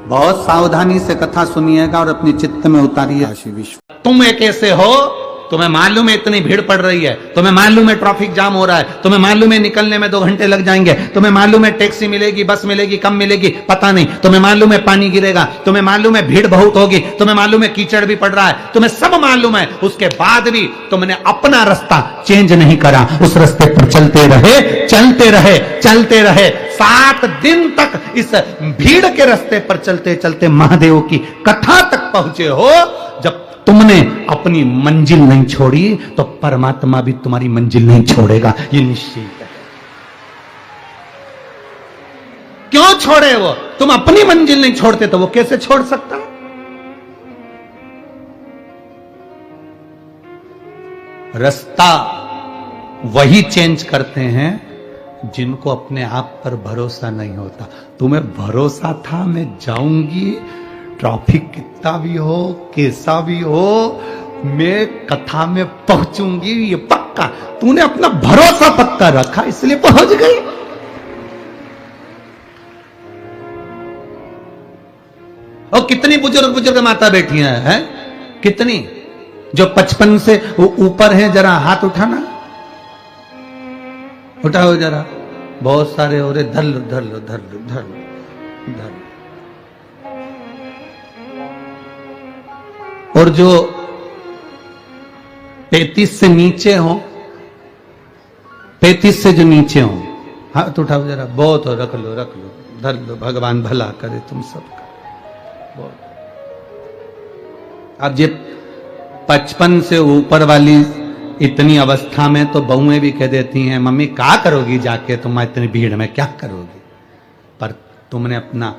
बहुत सावधानी से कथा सुनिएगा और अपने चित्त में उतारिए। तुम एक ऐसे हो, तुम्हें मालूम है इतनी भीड़ पड़ रही है, तुम्हें मालूम है ट्रैफिक जाम हो रहा है, तुम्हें मालूम है निकलने में 2 घंटे लग जाएंगे, तुम्हें मालूम है टैक्सी मिलेगी, बस मिलेगी, कम मिलेगी, पता नहीं, तुम्हें मालूम है पानी गिरेगा, तुम्हें मालूम है भीड़ बहुत होगी, तुम्हें मालूम है कीचड़ भी पड़ रहा है, तुम्हें सब मालूम है, उसके बाद भी तुमने अपना रास्ता चेंज नहीं करा, उस रास्ते पर चलते रहे, चलते रहे, चलते रहे। 7 दिन तक इस भीड़ के रास्ते पर चलते चलते महादेव की कथा तक पहुंचे हो। जब तुमने अपनी मंजिल नहीं छोड़ी तो परमात्मा भी तुम्हारी मंजिल नहीं छोड़ेगा, ये निश्चित है। क्यों छोड़े वो? तुम अपनी मंजिल नहीं छोड़ते तो वो कैसे छोड़ सकता? रास्ता वही चेंज करते हैं जिनको अपने आप पर भरोसा नहीं होता। तुम्हें भरोसा था मैं जाऊंगी, ट्रैफिक कितना भी हो, कैसा भी हो, मैं कथा में पहुंचूंगी, ये पक्का। तूने अपना भरोसा पक्का रखा इसलिए पहुंच गई। और कितनी बुजुर्ग बुजुर्ग माता बैठी हैं, कितनी जो 55 से ऊपर हैं, जरा हाथ उठाना, उठाओ जरा। बहुत सारे हो रहे, धर लो धर लो धर लो धर लो धर लो। और जो 35 से नीचे हो, 35 से जो नीचे हो, हाथ उठाओ जरा। बहुत हो, रख लो रख लो, धर लो, भगवान भला करे तुम सबका। बहुत। अब ये 55 से ऊपर वाली इतनी अवस्था में तो बहुएं भी कह देती हैं, मम्मी क्या करोगी जाके, तुम इतनी भीड़ में क्या करोगी? पर तुमने अपना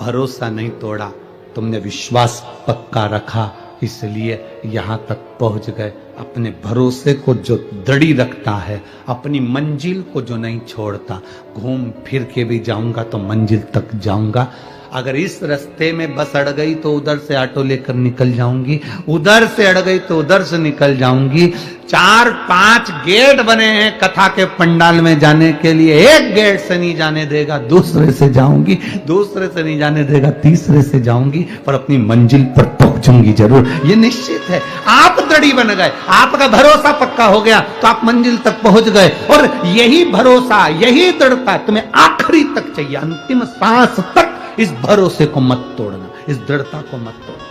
भरोसा नहीं तोड़ा, तुमने विश्वास पक्का रखा, इसलिए यहां तक पहुंच गए। अपने भरोसे को जो दृढ़ी रखता है, अपनी मंजिल को जो नहीं छोड़ता, घूम फिर के भी जाऊंगा तो मंजिल तक जाऊंगा। अगर इस रास्ते में बस अड़ गई तो उधर से ऑटो लेकर निकल जाऊंगी, उधर से अड़ गई तो उधर से निकल जाऊंगी। 4-5 गेट बने हैं कथा के पंडाल में जाने के लिए, एक गेट से नहीं जाने देगा, दूसरे से जाऊंगी, दूसरे से नहीं जाने देगा, तीसरे से जाऊंगी, पर अपनी मंजिल पर पहुंचूंगी जरूर, ये निश्चित है। आप दृढ़ी बन गए, आपका भरोसा पक्का हो गया तो आप मंजिल तक पहुंच गए। और यही भरोसा, यही दृढ़ता तुम्हें आखिरी तक चाहिए, अंतिम सांस तक इस भरोसे को मत तोड़ना, इस दृढ़ता को मत तोड़ना।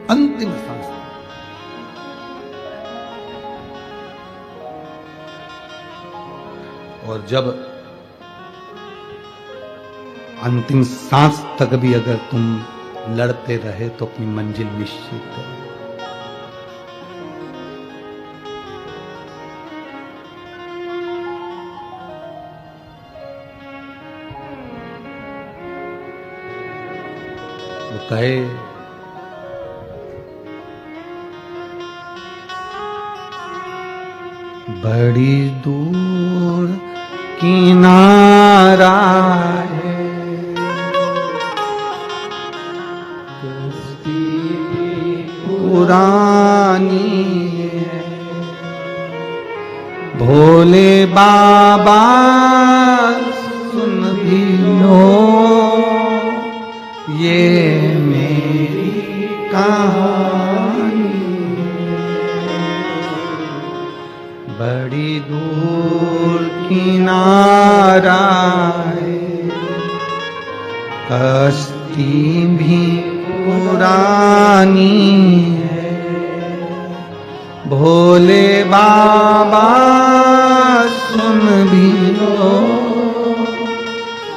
अंतिम सांस। और जब अंतिम सांस तक भी अगर तुम लड़ते रहे तो अपनी मंजिल निश्चित है। वो कहे बड़ी दूर किनारा है, कश्ती पुरानी है, भोले बाबा सुन भी लो ये मेरी कहानी। बड़ी दूर किनारा है, कश्ती भी पुरानी है, भोले बाबा सुन भी लो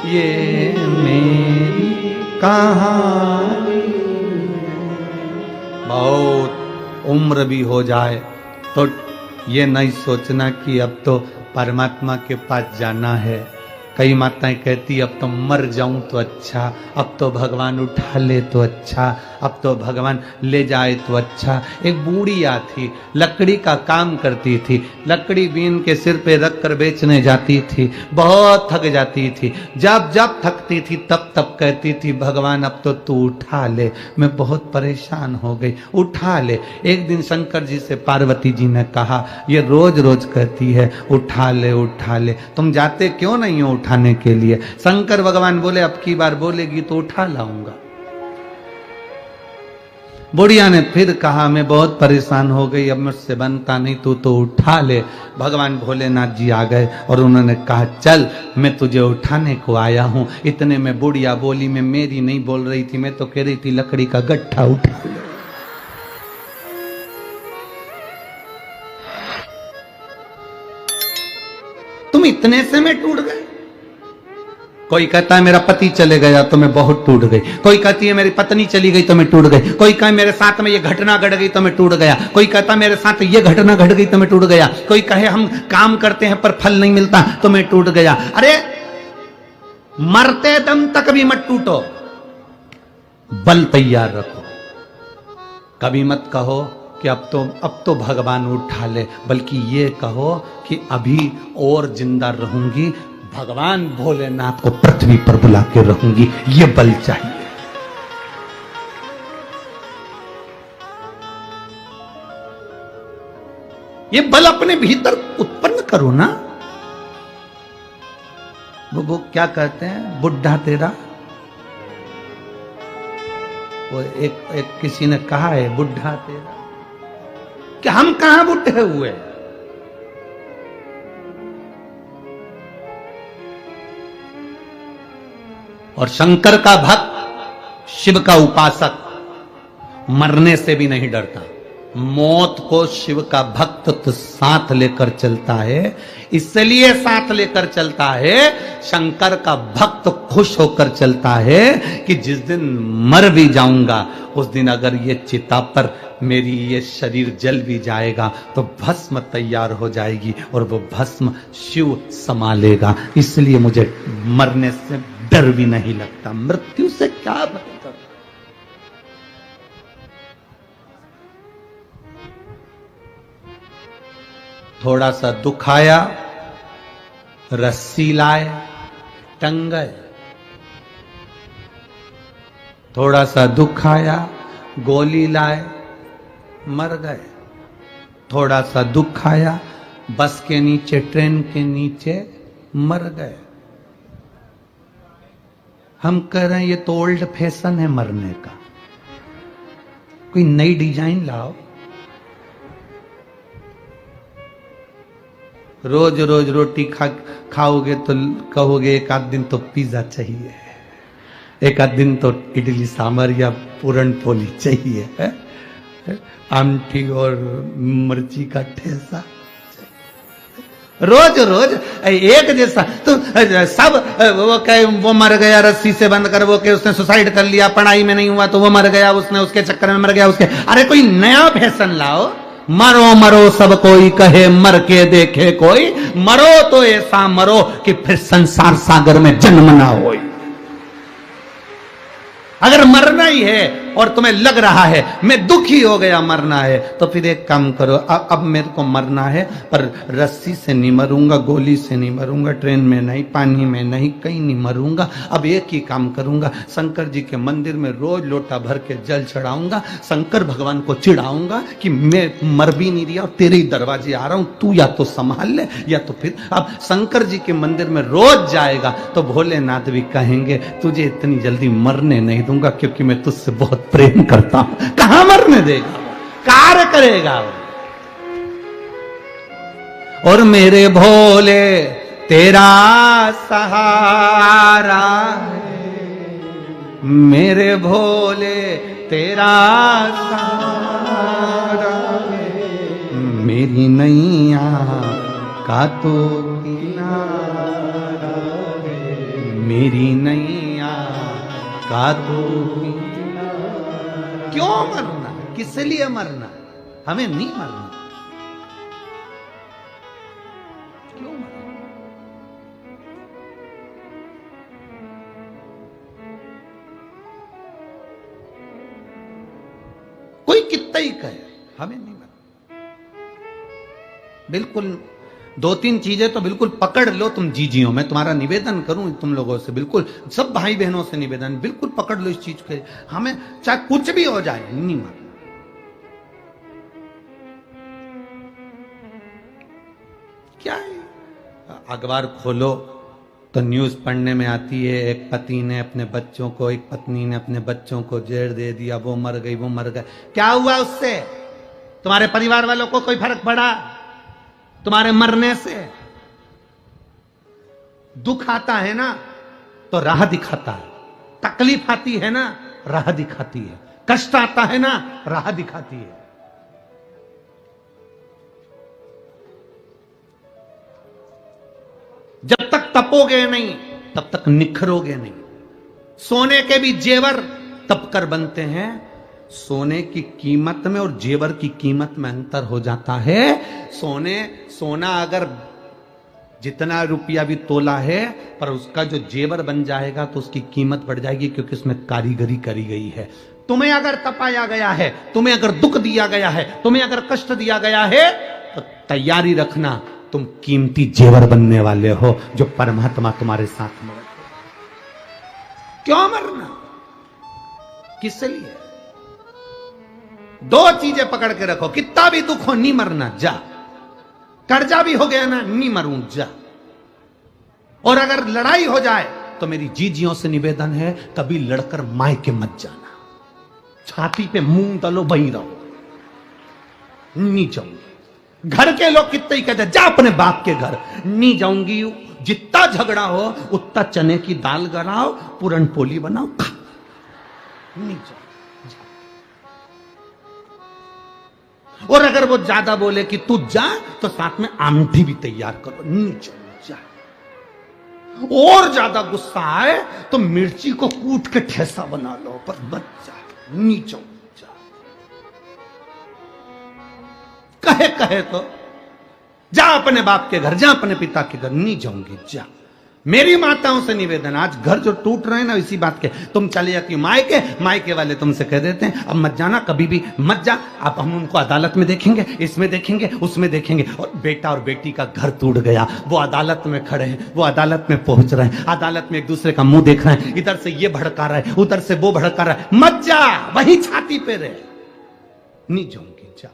ये मेरी कहानी। बहुत उम्र भी हो जाए तो ये नहीं सोचना कि अब तो परमात्मा के पास जाना है, कई माताएं कहती अब तो मर जाऊं तो अच्छा, अब तो भगवान उठा ले तो अच्छा, अब तो भगवान ले जाए तो अच्छा। एक बूढ़िया थी, लकड़ी का काम करती थी, लकड़ी बीन के सिर पे रख कर बेचने जाती थी, बहुत थक जाती थी। जब जब थकती थी तब तब कहती थी भगवान अब तो तू उठा ले, मैं बहुत परेशान हो गई, उठा ले। एक दिन शंकर जी से पार्वती जी ने कहा ये रोज रोज कहती है उठा ले, तुम जाते क्यों नहीं हो उठाने के लिए? शंकर भगवान बोले अब की बार बोलेगी तो उठा लाऊंगा। बुढ़िया ने फिर कहा मैं बहुत परेशान हो गई, अब मुझसे बनता नहीं, तू तो उठा ले। भगवान भोलेनाथ जी आ गए और उन्होंने कहा चल मैं तुझे उठाने को आया हूं। इतने में बुढ़िया बोली, मैं मेरी नहीं बोल रही थी, मैं तो कह रही थी लकड़ी का गट्ठा उठा ले। तुम इतने से में टूट गए? कोई कहता है मेरा पति चले गया तो मैं बहुत टूट गई, कोई कहती है मेरी पत्नी चली गई तो मैं टूट गई, कोई कहे मेरे साथ में ये घटना घट गई तो मैं टूट गया, कोई कहता मेरे साथ ये घटना घट गई तो मैं टूट गया, कोई कहे हम काम करते हैं पर फल नहीं मिलता तो मैं टूट गया। अरे मरते दम तक भी मत टूटो, बल तैयार रखो। कभी मत कहो कि अब तो भगवान उठा ले, बल्कि ये कहो कि अभी और जिंदा रहूंगी, भगवान भोलेनाथ को पृथ्वी पर बुला के रहूंगी, ये बल चाहिए। ये बल अपने भीतर उत्पन्न करो ना। वो क्या कहते हैं, बुढ़ा तेरा, वो एक किसी ने कहा है बुढ़ा तेरा, कि हम कहां बुढ़े हुए? और शंकर का भक्त, शिव का उपासक मरने से भी नहीं डरता। मौत को शिव का भक्त तो साथ लेकर चलता है, इसलिए साथ लेकर चलता है। शंकर का भक्त खुश होकर चलता है कि जिस दिन मर भी जाऊंगा उस दिन अगर ये चिता पर मेरी ये शरीर जल भी जाएगा तो भस्म तैयार हो जाएगी और वो भस्म शिव संभालेगा, इसलिए मुझे मरने से डर भी नहीं लगता। मृत्यु से क्या मतलब? थोड़ा सा दुख आया, रस्सी लाए, टंग गए। थोड़ा सा दुख आया, गोली लाए, मर गए। थोड़ा सा दुख आया, बस के नीचे, ट्रेन के नीचे मर गए। हम कह रहे हैं ये तो ओल्ड फैशन है मरने का, कोई नई डिजाइन लाओ। रोज रोज रोटी खाओगे तो कहोगे एक आध दिन तो पिज्जा चाहिए, एक आध दिन तो इडली सांभर या पूरन पोली चाहिए, आमटी और मिर्ची का ठेसा। रोज रोज एक जैसा तो सब वो कहे वो मर गया रस्सी से बंद कर, वो कहे उसने सुसाइड कर लिया, पढ़ाई में नहीं हुआ तो वो मर गया, उसने उसके चक्कर में मर गया उसके। अरे कोई नया फैशन लाओ। मरो मरो सब कोई कहे, मर के देखे कोई, मरो तो ऐसा मरो कि फिर संसार सागर में जन्म ना हो। अगर मरना ही है और तुम्हें लग रहा है मैं दुखी हो गया मरना है, तो फिर एक काम करो, अब मेरे को मरना है पर रस्सी से नहीं मरूंगा, गोली से नहीं मरूंगा, ट्रेन में नहीं, पानी में नहीं, कहीं नहीं मरूंगा। अब एक ही काम करूंगा, शंकर जी के मंदिर में रोज लोटा भर के जल चढ़ाऊंगा, शंकर भगवान को चिढ़ाऊंगा कि मैं मर भी नहीं रहा और तेरे ही दरवाजे आ रहा हूं, तू या तो संभाल ले या तो फिर। अब शंकर जी के मंदिर में रोज जाएगा तो भोलेनाथ भी कहेंगे तुझे इतनी जल्दी मरने नहीं दूंगा क्योंकि मैं तुझसे बहुत प्रेम करता हूं। कहां मरने देगा, कार्य करेगा। और मेरे भोले तेरा सहारा है, मेरे भोले तेरा सहारा है, मेरी नैया का तो किनारा है, मेरी नैया का तो। क्यों मरना, किस लिए मरना? हमें नहीं मरना। क्यों मरना? कितना ही कहे, हमें नहीं मरना। बिल्कुल 2-3 चीजें तो बिल्कुल पकड़ लो तुम जीजियो। मैं तुम्हारा निवेदन करूं तुम लोगों से, बिल्कुल सब भाई बहनों से निवेदन, बिल्कुल पकड़ लो इस चीज के, हमें चाहे कुछ भी हो जाए नहीं मरना। क्या है, अखबार खोलो तो न्यूज पढ़ने में आती है एक पति ने अपने बच्चों को, एक पत्नी ने अपने बच्चों को जहर दे दिया, वो मर गई, वो मर गए। क्या हुआ उससे? तुम्हारे परिवार वालों को कोई फर्क पड़ा तुम्हारे मरने से? दुख आता है ना तो राह दिखाता है, तकलीफ आती है ना राह दिखाती है, कष्ट आता है ना राह दिखाती है। जब तक तपोगे नहीं तब तक निखरोगे नहीं। सोने के भी जेवर तप कर बनते हैं। सोने की कीमत में और जेवर की कीमत में अंतर हो जाता है। सोना अगर जितना रुपया भी तोला है, पर उसका जो जेवर बन जाएगा तो उसकी कीमत बढ़ जाएगी, क्योंकि उसमें कारीगरी करी गई है। तुम्हें अगर तपाया गया है, तुम्हें अगर दुख दिया गया है, तुम्हें अगर कष्ट दिया गया है, तो तैयारी रखना तुम कीमती जेवर बनने वाले हो, जो परमात्मा तुम्हारे साथ में रखे। क्यों मरना? किस लिए? 2 चीजें पकड़ के रखो, कितना भी दुख हो नहीं मरना, जा। कर्जा भी हो गया ना, नहीं मरूं, जा। और अगर लड़ाई हो जाए तो मेरी जीजियों से निवेदन है, कभी लड़कर मायके मत जाना। छाती पे मुंह डालो, वहीं रहो, नहीं जाऊंगी। घर के लोग कितने ही कहते जा अपने बाप के घर, नहीं जाऊंगी। जितना झगड़ा हो उतना चने की दाल गलाओ, पूरन पोली बनाओ, खा, नहीं जाऊंगी। और अगर वो ज्यादा बोले कि तू जा, तो साथ में आमठी भी तैयार करो, नहीं जा। और ज्यादा गुस्सा आए तो मिर्ची को कूट के ठेसा बना लो, पर मत जा, नहीं जा। कहे तो जा अपने बाप के घर, जा अपने पिता के घर, नहीं जाऊंगी, जा। मेरी माताओं से निवेदन, आज घर जो टूट रहे हैं ना इसी बात के, तुम चले जाती हो मायके वाले तुमसे कह देते हैं अब मत जाना, कभी भी मत जा। अब हम उनको अदालत में देखेंगे, इसमें देखेंगे, उसमें देखेंगे। और बेटा और बेटी का घर टूट गया, वो अदालत में खड़े हैं, वो अदालत में पहुंच रहे हैं, अदालत में एक दूसरे का मुंह देख रहे हैं, इधर से ये भड़का रहा है, उधर से वो भड़का रहा है। मत जा, वही छाती पे रहे, नहीं जाऊंगी, जा।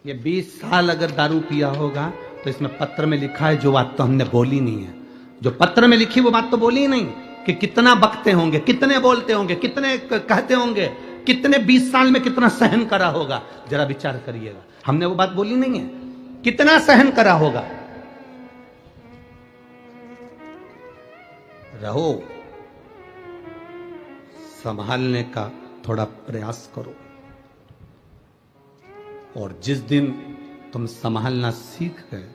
ये 20 साल अगर दारू पिया होगा तो इसमें पत्र में लिखा है जो बात तो हमने बोली नहीं है। जो पत्र में लिखी वो बात तो बोली ही नहीं, कि कितना बकते होंगे, कितने बोलते होंगे, कितने कहते होंगे, कितने 20 साल में कितना सहन करा होगा, जरा विचार करिएगा। हमने वो बात बोली नहीं है, कितना सहन करा होगा। रहो, संभालने का थोड़ा प्रयास करो, और जिस दिन तुम संभालना सीख गए,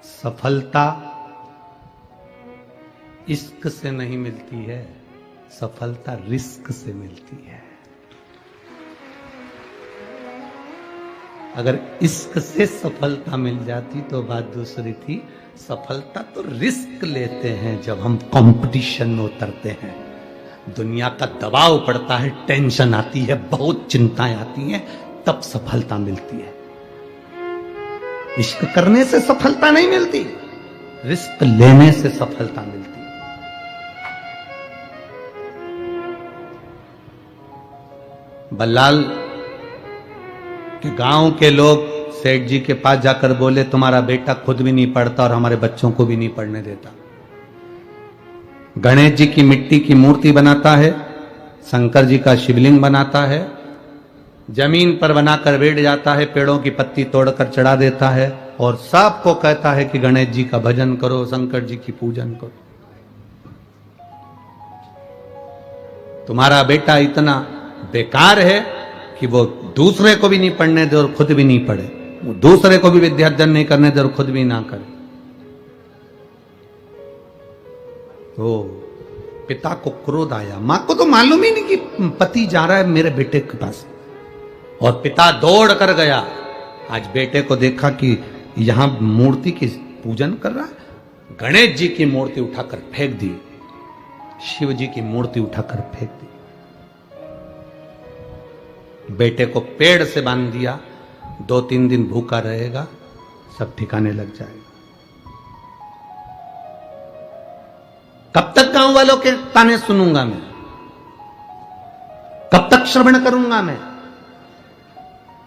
सफलता इश्क से नहीं मिलती है, सफलता रिस्क से मिलती है। अगर इश्क से सफलता मिल जाती तो बात दूसरी थी। सफलता तो रिस्क लेते हैं जब हम कंपटीशन में उतरते हैं, दुनिया का दबाव पड़ता है, टेंशन आती है, बहुत चिंताएं आती हैं, तब सफलता मिलती है। इश्क करने से सफलता नहीं मिलती, रिस्क लेने से सफलता मिलती है। बल्लाल के गांव के लोग सेठ जी के पास जाकर बोले तुम्हारा बेटा खुद भी नहीं पढ़ता और हमारे बच्चों को भी नहीं पढ़ने देता। गणेश जी की मिट्टी की मूर्ति बनाता है, शंकर जी का शिवलिंग बनाता है, जमीन पर बनाकर बैठ जाता है, पेड़ों की पत्ती तोड़कर चढ़ा देता है, और सबको कहता है कि गणेश जी का भजन करो, शंकर जी की पूजन करो। तुम्हारा बेटा इतना बेकार है कि वो दूसरे को भी नहीं पढ़ने दे और खुद भी नहीं पढ़े, वो दूसरे को भी विद्यार्जन नहीं करने दे और खुद भी ना करे। तो पिता को क्रोध आया, मां को तो मालूम ही नहीं कि पति जा रहा है मेरे बेटे के पास, और पिता दौड़ कर गया। आज बेटे को देखा कि यहां मूर्ति की पूजन कर रहा है। गणेश जी की मूर्ति उठाकर फेंक दी, शिव जी की मूर्ति उठाकर फेंक दी। बेटे को पेड़ से बांध दिया, 2-3 दिन भूखा रहेगा, सब ठिकाने लग जाएगा। कब तक गांव वालों के ताने सुनूंगा मैं? कब तक श्रवण करूंगा मैं?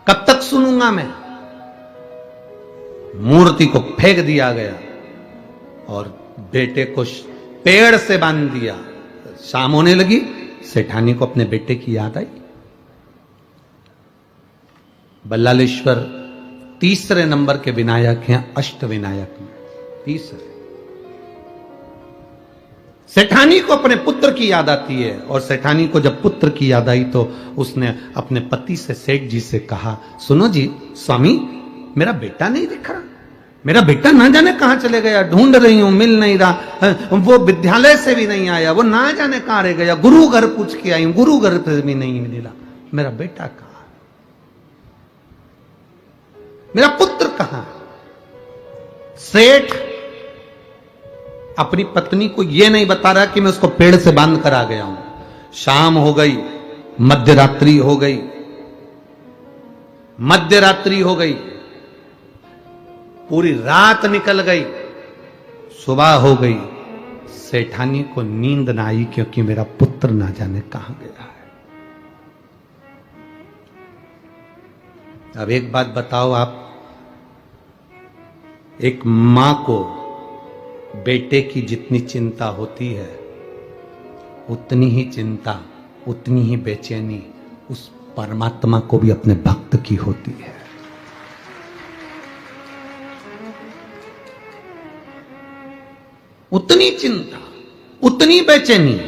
कब तक सुनूंगा मैं? मूर्ति को फेंक दिया गया और बेटे को पेड़ से बांध दिया। शाम होने लगी, सेठानी को अपने बेटे की याद आई। बल्लालेश्वर तीसरे नंबर के विनायक हैं अष्ट विनायक में, तीसरे। सेठानी को अपने पुत्र की याद आती है, और सेठानी को जब पुत्र की याद आई तो उसने अपने पति से, सेठ जी से कहा, सुनो जी स्वामी, मेरा बेटा नहीं दिख रहा, मेरा बेटा ना जाने कहां चले गया, ढूंढ रही हूं, मिल नहीं रहा, वो विद्यालय से भी नहीं आया, वो ना जाने कहां रह गया, गुरु घर पूछ के आई हूं, गुरु घर से भी नहीं मिला, मेरा बेटा कहां, मेरा पुत्र कहां। सेठ अपनी पत्नी को यह नहीं बता रहा कि मैं उसको पेड़ से बांध कर आ गया हूं। शाम हो गई, मध्य रात्रि हो गई, मध्य रात्रि हो गई, पूरी रात निकल गई, सुबह हो गई, सेठानी को नींद ना आई क्योंकि मेरा पुत्र ना जाने कहां गया है। अब एक बात बताओ आप, एक मां को बेटे की जितनी चिंता होती है, उतनी ही चिंता, उतनी ही बेचैनी उस परमात्मा को भी अपने भक्त की होती है। उतनी चिंता, उतनी बेचैनी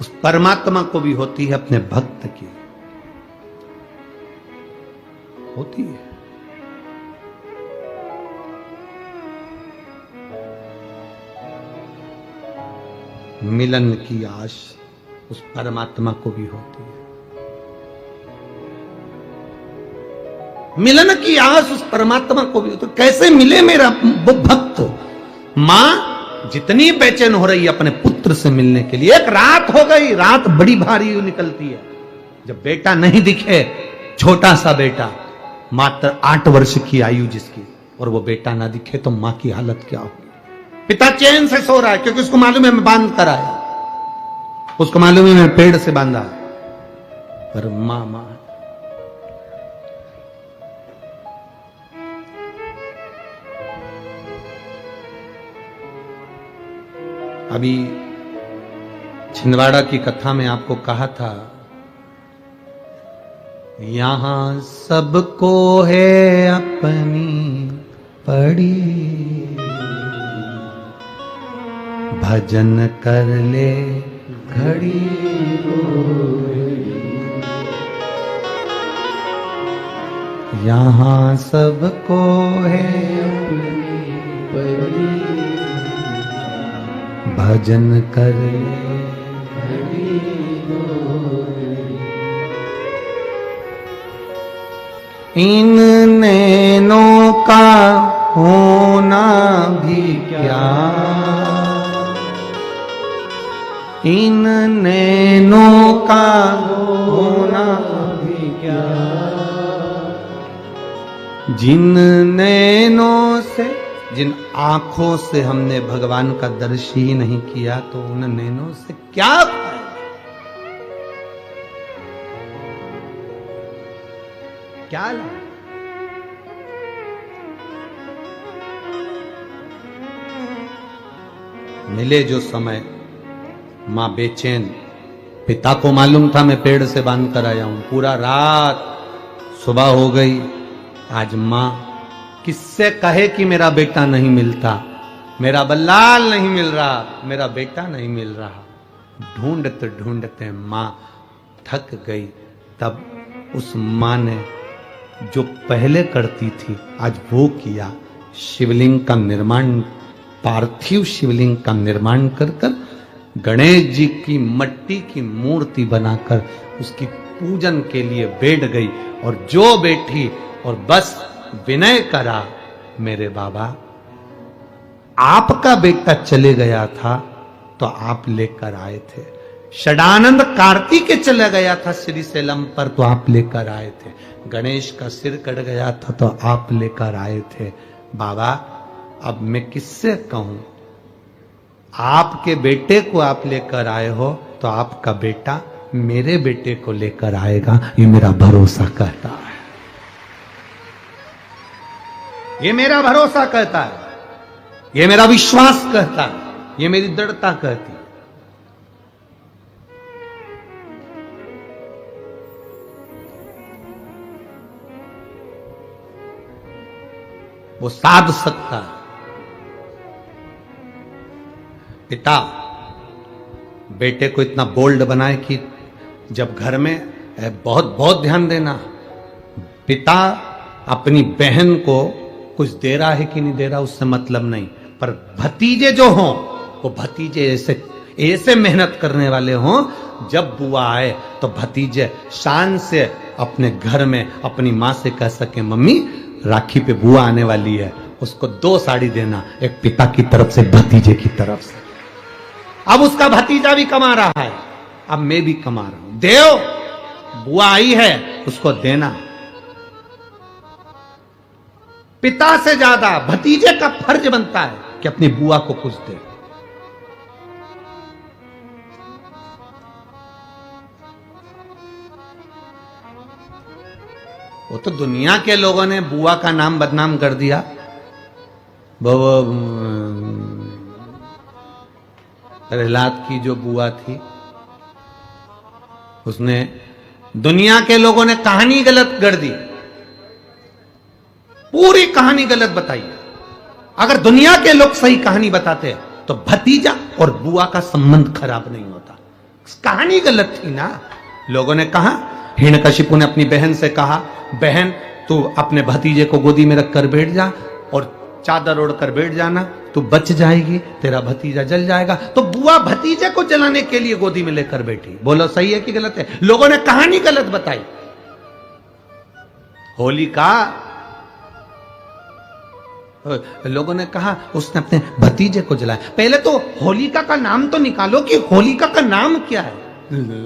उस परमात्मा को भी होती है, अपने भक्त की होती है। मिलन की आश उस परमात्मा को भी होती है, मिलन की आस उस परमात्मा को भी। तो कैसे मिले मेरा वो भक्त? मां जितनी बेचैन हो रही है अपने पुत्र से मिलने के लिए। एक रात हो गई, रात बड़ी भारी निकलती है, जब बेटा नहीं दिखे, छोटा सा बेटा, मात्र 8 वर्ष की आयु जिसकी, और वो बेटा ना दिखे तो मां की हालत क्या होगी? पिता चैन से सो रहा है क्योंकि उसको मालूम है मैं बांध कर आया, उसको मालूम है मैं पेड़ से बांधा, पर मां अभी छिंदवाड़ा की कथा में आपको कहा था, यहां सबको है अपनी पड़ी, भजन कर ले घड़ी यहां सबको है अपनी पड़ी, भजन कर ले घड़ी इन नैनों का होना भी क्या, इन नैनों का होना भी क्या, जिन नैनों से, जिन आंखों से हमने भगवान का दर्शन ही नहीं किया तो उन नैनों से क्या फायदा? क्या लाभ? मिले जो समय, मां बेचैन, पिता को मालूम था मैं पेड़ से बांध कर आया हूं, पूरा रात, सुबह हो गई, आज मां किससे कहे कि मेरा बेटा नहीं मिलता, मेरा बल्लाल नहीं मिल रहा, मेरा बेटा नहीं मिल रहा। ढूंढते ढूंढते मां थक गई। तब उस मां ने जो पहले करती थी आज वो किया, शिवलिंग का निर्माण, पार्थिव शिवलिंग का निर्माण कर कर गणेश जी की मट्टी की मूर्ति बनाकर उसकी पूजन के लिए बैठ गई और जो बैठी और बस विनय करा, मेरे बाबा आपका बेटा चले गया था तो आप लेकर आए थे, षडानंद कार्तिक चला गया था श्रीशैलम पर तो आप लेकर आए थे, गणेश का सिर कट गया था तो आप लेकर आए थे। बाबा अब मैं किससे कहूं, आपके बेटे को आप लेकर आए हो तो आपका बेटा मेरे बेटे को लेकर आएगा, ये मेरा भरोसा कहता है, ये मेरा भरोसा कहता है, ये मेरा विश्वास कहता है, ये मेरी दृढ़ता कहती है। वो साध सकता है। पिता बेटे को इतना बोल्ड बनाए कि जब घर में बहुत बहुत ध्यान देना, पिता अपनी बहन को कुछ दे रहा है कि नहीं दे रहा उससे मतलब नहीं, पर भतीजे जो हों वो भतीजे ऐसे ऐसे मेहनत करने वाले हों, जब बुआ आए तो भतीजे शान से अपने घर में अपनी माँ से कह सके मम्मी राखी पे बुआ आने वाली है, उसको 2 साड़ी देना, एक पिता की तरफ से भतीजे की तरफ से। अब उसका भतीजा भी कमा रहा है, अब मैं भी कमा रहा हूं, देव बुआ आई है उसको देना। पिता से ज्यादा भतीजे का फर्ज बनता है कि अपनी बुआ को कुछ दे। वो तो दुनिया के लोगों ने बुआ का नाम बदनाम कर दिया। वो प्रहलाद की जो बुआ थी उसने, दुनिया के लोगों ने कहानी गलत कर दी, पूरी कहानी गलत बताई। अगर दुनिया के लोग सही कहानी बताते तो भतीजा और बुआ का संबंध खराब नहीं होता। कहानी गलत थी ना। लोगों ने कहा, हिरण्यकशिपु ने अपनी बहन से कहा, बहन तू अपने भतीजे को गोदी में रखकर बैठ जा और चादर ओढ़कर बैठ जाना, तू बच जाएगी, तेरा भतीजा जल जाएगा। तो बुआ भतीजे को जलाने के लिए गोदी में लेकर बैठी। बोलो सही है कि गलत है? लोगों ने कहानी गलत बताई। होलिका, लोगों ने कहा उसने अपने भतीजे को जलाया। पहले तो होलिका का नाम तो निकालो कि होलिका का नाम क्या है।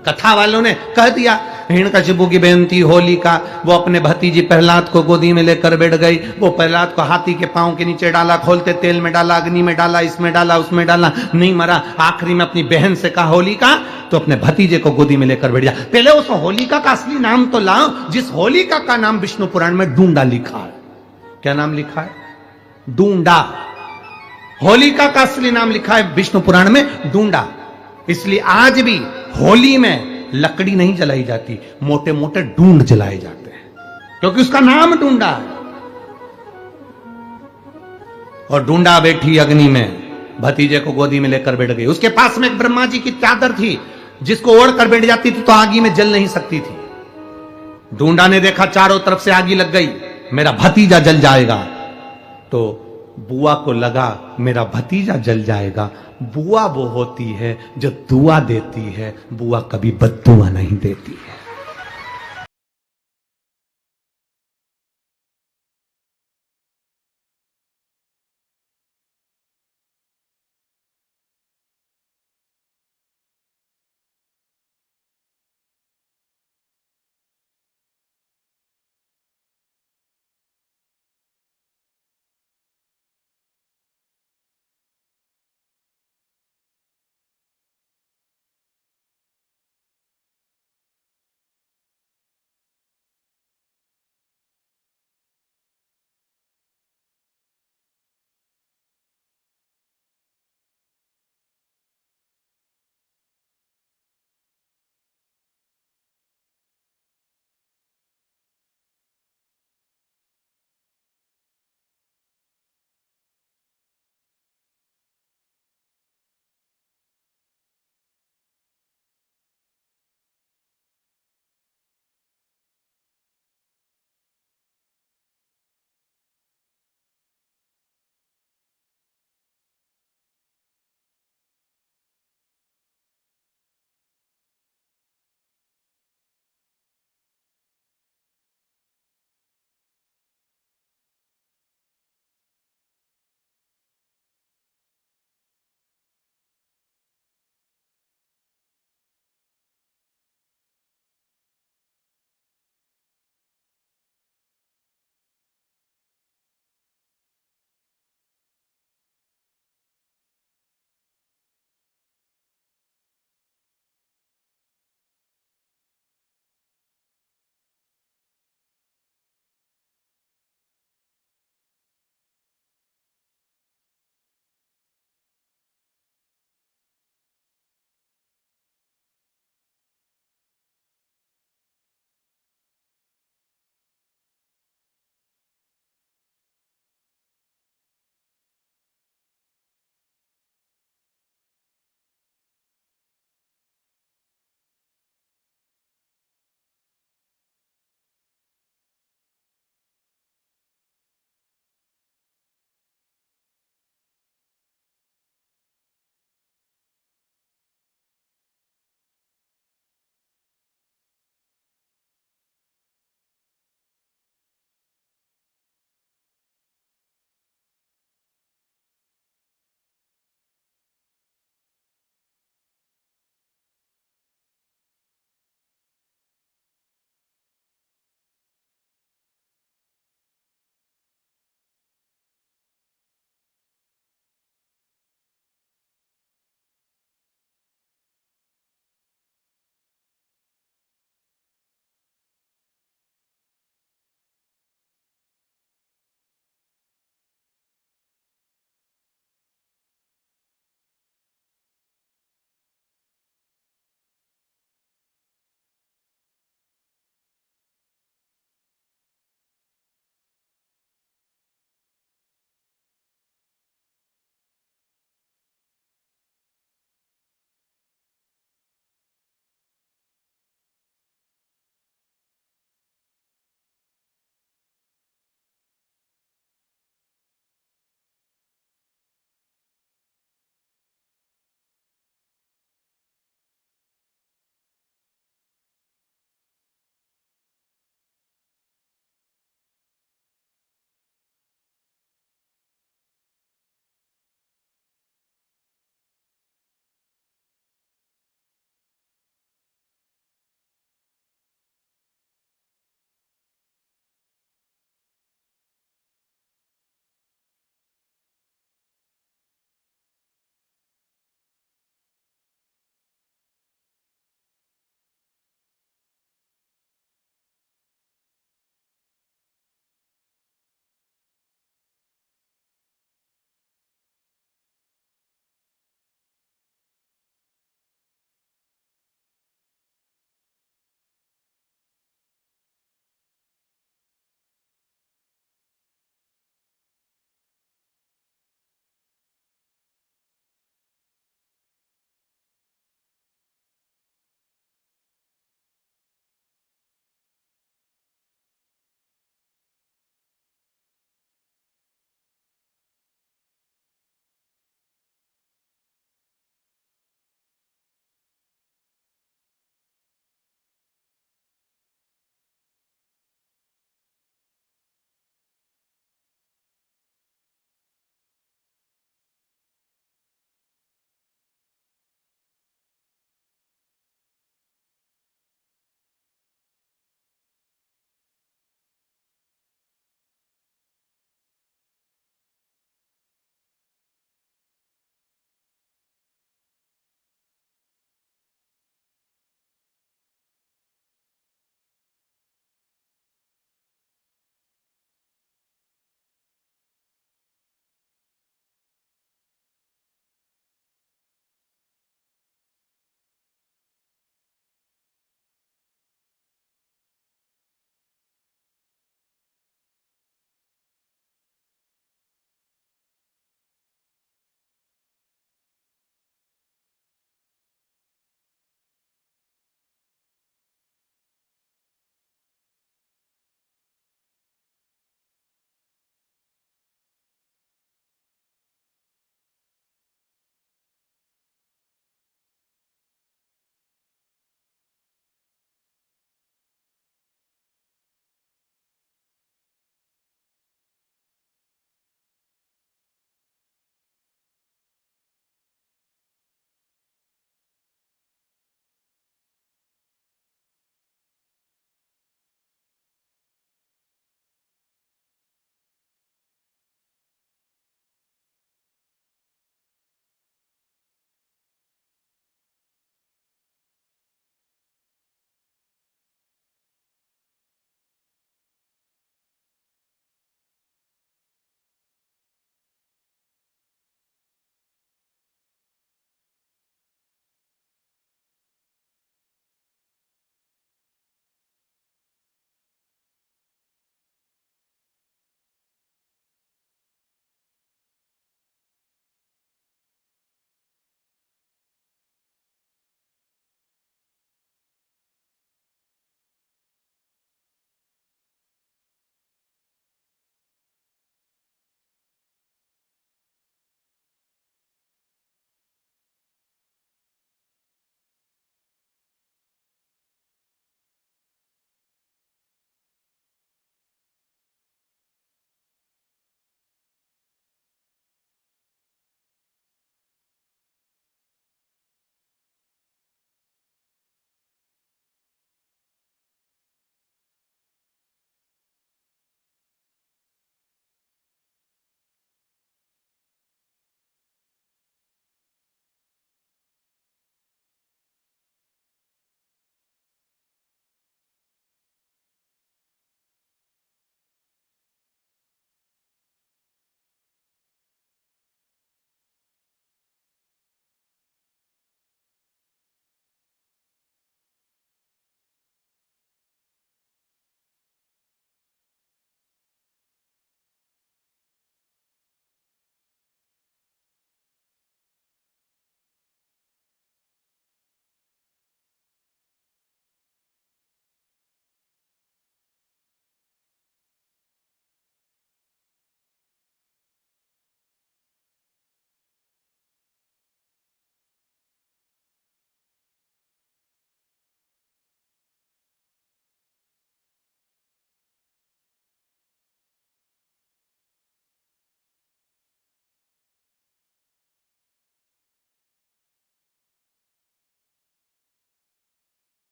कथा वालों ने कह दिया हिरण्यकशिपु की बहन थी होलिका, वो अपने भतीजी प्रहलाद को गोदी में लेकर बैठ गई। वो प्रहलाद को हाथी के पांव के नीचे डाला, खोलते तेल में डाला, अग्नि में डाला, इसमें डाला, उसमें डाला, नहीं मरा। आखिरी में अपनी बहन से कहा होलिका तो अपने भतीजे को गोदी में लेकर बैठ जा। पहले उस होलिका का असली नाम तो लाओ, जिस होलिका का नाम विष्णु पुराण में डूंडा लिखा है। क्या नाम लिखा है? डूंडा। होलिका का असली नाम लिखा है विष्णु पुराण में डूंडा। इसलिए आज भी होली में लकड़ी नहीं जलाई जाती, मोटे मोटे ढूंढ जलाए जाते हैं, क्योंकि उसका नाम ढूंढा है। और ढूंढा बैठी अग्नि में, भतीजे को गोदी में लेकर बैठ गई। उसके पास में एक ब्रह्मा जी की चादर थी, जिसको ओढ़कर बैठ जाती थी तो आगी में जल नहीं सकती थी। ढूंढा ने देखा चारों तरफ से आगी लग गई, मेरा भतीजा जल जाएगा। तो बुआ को लगा मेरा भतीजा जल जाएगा। बुआ वो होती है जो दुआ देती है, बुआ कभी बद्दुआ नहीं देती है।